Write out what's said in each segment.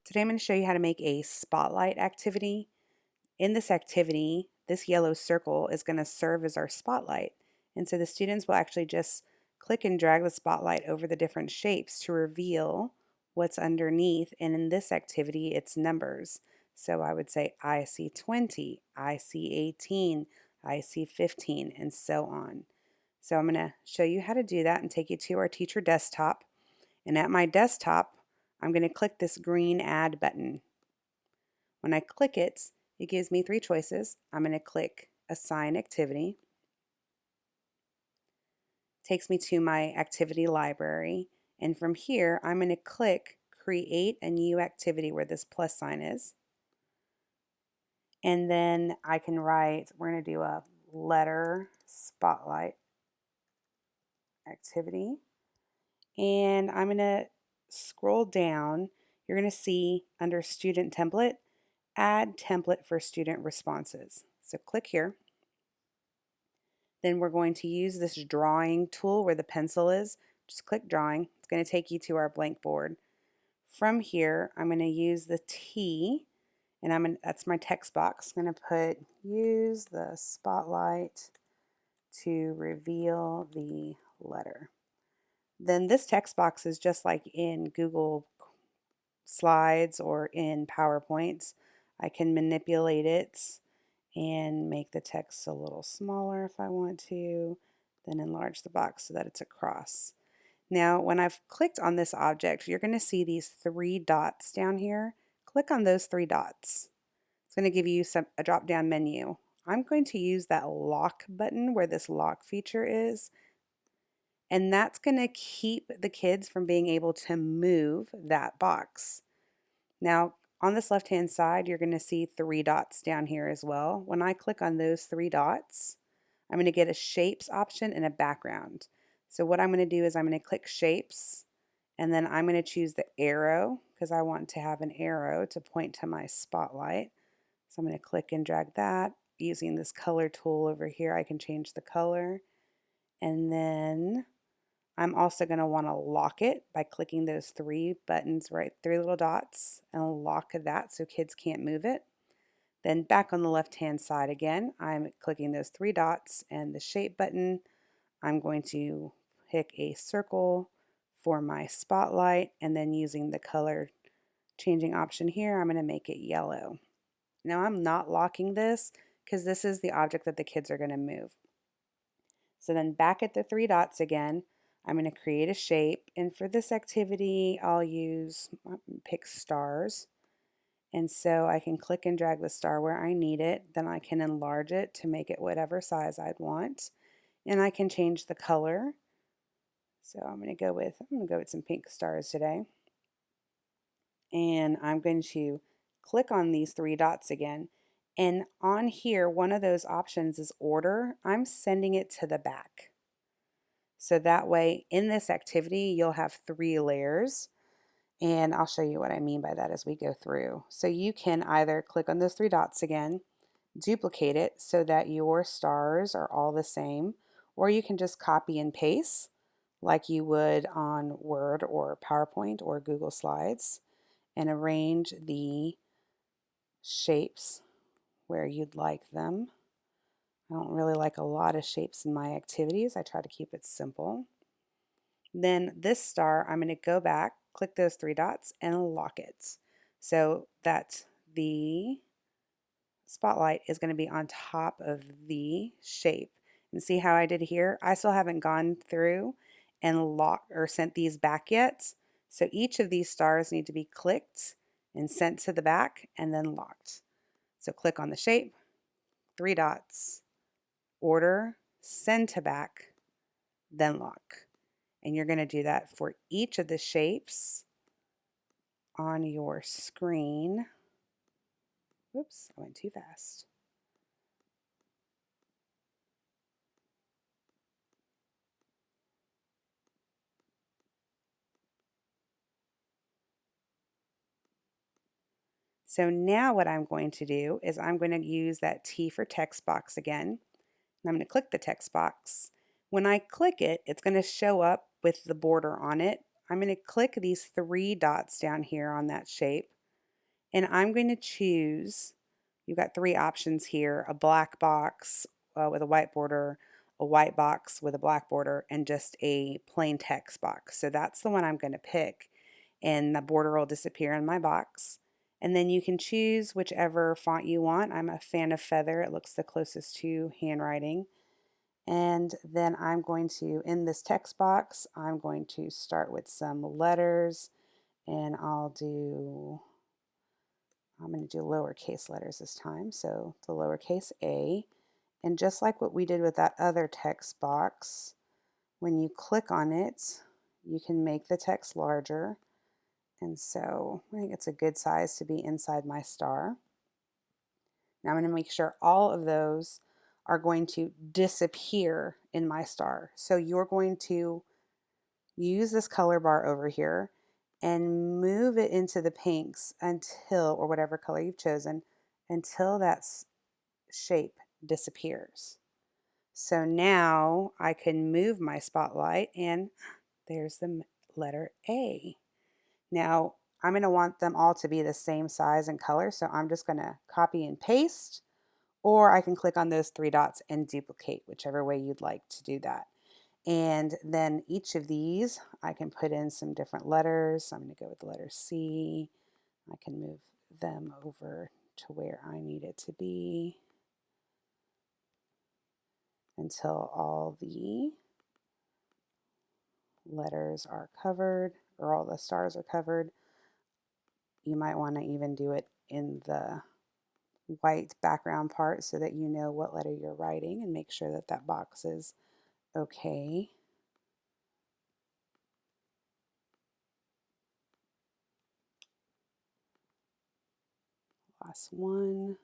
Today I'm going to show you how to make a spotlight activity. In this activity, this yellow circle is going to serve as our spotlight. And so the students will actually just click and drag the spotlight over the different shapes to reveal what's underneath. And in this activity, it's numbers. So I would say, I see 20, I see 18, I see 15, and so on. So I'm going to show you how to do that and take you to our teacher desktop. And at my desktop, I'm going to click this green Add button. When I click it, it gives me three choices. I'm going to click Assign Activity. Takes me to my activity library. And from here, I'm going to click Create a New Activity where this plus sign is. And then I can write, we're going to do a letter spotlight activity. And I'm going to scroll down. You're going to see under Student Template, Add Template for Student Responses. So click here. Then we're going to use this drawing tool where the pencil is. Just click drawing. It's going to take you to our blank board. From here, I'm going to use the T, and that's my text box. I'm going to put use the spotlight to reveal the letter. Then this text box is just like in Google Slides or in PowerPoints. I can manipulate it and make the text a little smaller if I want to, then enlarge the box so that it's across. Now, when I've clicked on this object, you're going to see these three dots down here. Click on those three dots. It's going to give you a drop-down menu. I'm going to use that lock button where this lock feature is, and that's going to keep the kids from being able to move that box. Now, on this left-hand side, you're going to see three dots down here as well. When I click on those three dots, I'm going to get a shapes option and a background. So what I'm going to do is I'm going to click shapes, and then I'm going to choose the arrow because I want to have an arrow to point to my spotlight. So I'm going to click and drag that. Using this color tool over here, I can change the color. And then I'm also going to want to lock it by clicking those three buttons, right, three little dots, and lock that so kids can't move it. Then back on the left-hand side again, I'm clicking those three dots and the shape button. I'm going to pick a circle for my spotlight, and then using the color changing option here, I'm going to make it yellow. Now I'm not locking this because this is the object that the kids are going to move. So then back at the three dots again, I'm going to create a shape, and for this activity I'll pick stars, and so I can click and drag the star where I need it. Then I can enlarge it to make it whatever size I'd want, and I can change the color. So I'm going to go with some pink stars today, and I'm going to click on these three dots again, and on here one of those options is order. I'm sending it to the back. So that way, in this activity, you'll have three layers, and I'll show you what I mean by that as we go through. So you can either click on those three dots again, duplicate it so that your stars are all the same, or you can just copy and paste like you would on Word or PowerPoint or Google Slides, and arrange the shapes where you'd like them. I don't really like a lot of shapes in my activities. I try to keep it simple. Then this star, I'm going to go back, click those three dots, and lock it so that the spotlight is going to be on top of the shape. And see how I did here? I still haven't gone through and locked or sent these back yet. So each of these stars need to be clicked and sent to the back and then locked. So click on the shape, three dots, order, send to back, then lock. And you're going to do that for each of the shapes on your screen. Whoops, I went too fast. So now what I'm going to do is I'm going to use that T for text box again. And I'm going to click the text box. When I click it, it's going to show up with the border on it. I'm going to click these three dots down here on that shape. And I'm going to choose, you've got three options here, a black box with a white border, a white box with a black border, and just a plain text box. So that's the one I'm going to pick, and the border will disappear in my box. And then you can choose whichever font you want. I'm a fan of Feather. It looks the closest to handwriting. And then I'm going to, in this text box, I'm going to start with some letters, and I'm going to do lowercase letters this time. So the lowercase a. And just like what we did with that other text box, when you click on it, you can make the text larger. And so I think it's a good size to be inside my star. Now I'm going to make sure all of those are going to disappear in my star. So you're going to use this color bar over here and move it into the pinks until, or whatever color you've chosen, until that shape disappears. So now I can move my spotlight, and there's the letter A. Now I'm going to want them all to be the same size and color, so I'm just going to copy and paste, or I can click on those three dots and duplicate, whichever way you'd like to do that. And then each of these, I can put in some different letters. I'm going to go with the letter C. I can move them over to where I need it to be until all the letters are covered, or all the stars are covered. You might want to even do it in the white background part so that you know what letter you're writing, and make sure that that box is okay. Last one.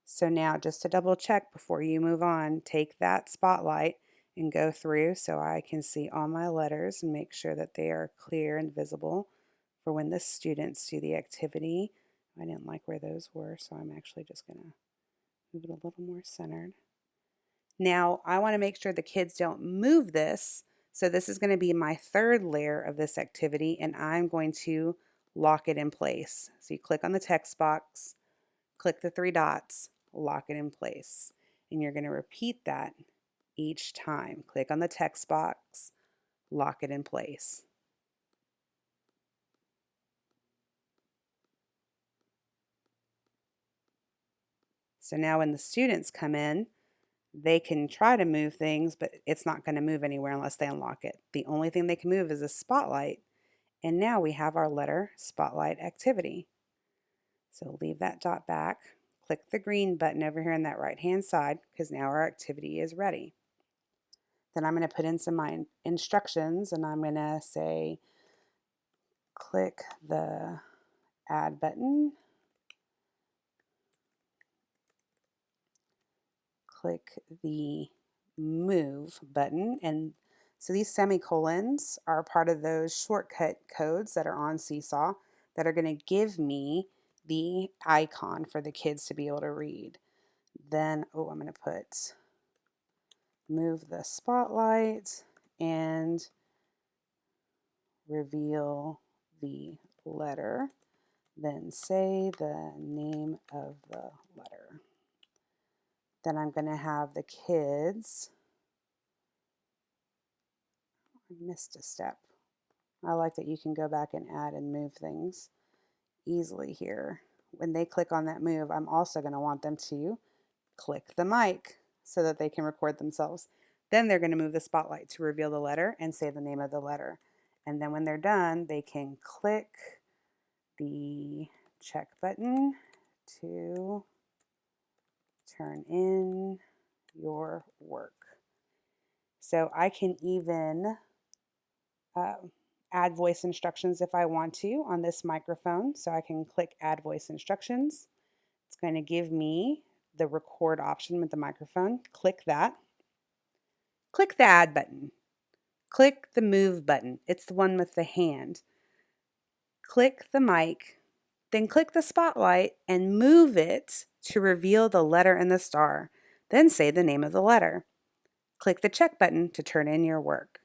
So now, just to double check before you move on, take that spotlight and go through so I can see all my letters and make sure that they are clear and visible for when the students do the activity. I didn't like where those were, so I'm actually just going to move it a little more centered. Now, I want to make sure the kids don't move this, so this is going to be my third layer of this activity, and I'm going to lock it in place. So you click on the text box, click the three dots, lock it in place. And you're going to repeat that each time. Click on the text box, lock it in place. So now when the students come in, they can try to move things, but it's not going to move anywhere unless they unlock it. The only thing they can move is a spotlight. And now we have our letter spotlight activity. So leave that dot back. Click the green button over here on that right-hand side, because now our activity is ready. Then I'm going to put in some my instructions, and I'm going to say, click the add button, click the move button, and so these semicolons are part of those shortcut codes that are on Seesaw that are going to give me the icon for the kids to be able to read. Then, I'm going to put move the spotlight and reveal the letter. Then say the name of the letter. Then I'm going to have the kids, I missed a step. I like that you can go back and add and move things easily here. When they click on that move, I'm also going to want them to click the mic so that they can record themselves. Then they're going to move the spotlight to reveal the letter and say the name of the letter. And then when they're done, they can click the check button to turn in your work. So I can even add voice instructions if I want to on this microphone. So I can click add voice instructions. It's going to give me the record option with the microphone. Click that. Click the add button. Click the move button. It's the one with the hand. Click the mic. Then click the spotlight and move it to reveal the letter in the star. Then say the name of the letter. Click the check button to turn in your work.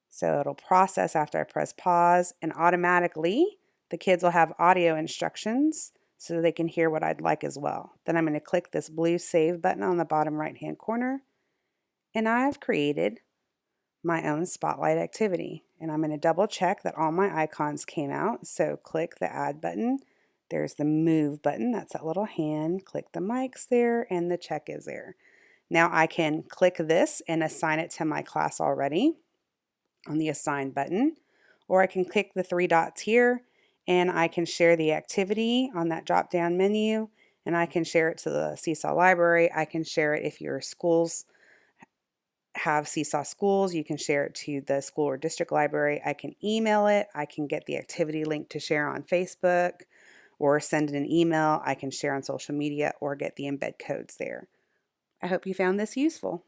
So it'll process after I press pause, and automatically the kids will have audio instructions so they can hear what I'd like as well. Then I'm going to click this blue save button on the bottom right hand corner, and I've created my own spotlight activity. And I'm going to double check that all my icons came out. So click the add button. There's the move button. That's that little hand. Click the mics there, and the check is there. Now I can click this and assign it to my class already on the assign button, or I can click the three dots here and I can share the activity on that drop down menu, and I can share it to the Seesaw library. I can share it if your schools have Seesaw schools, you can share it to the school or district library. I can email it. I can get the activity link to share on Facebook or send an email. I can share on social media or get the embed codes there. I hope you found this useful.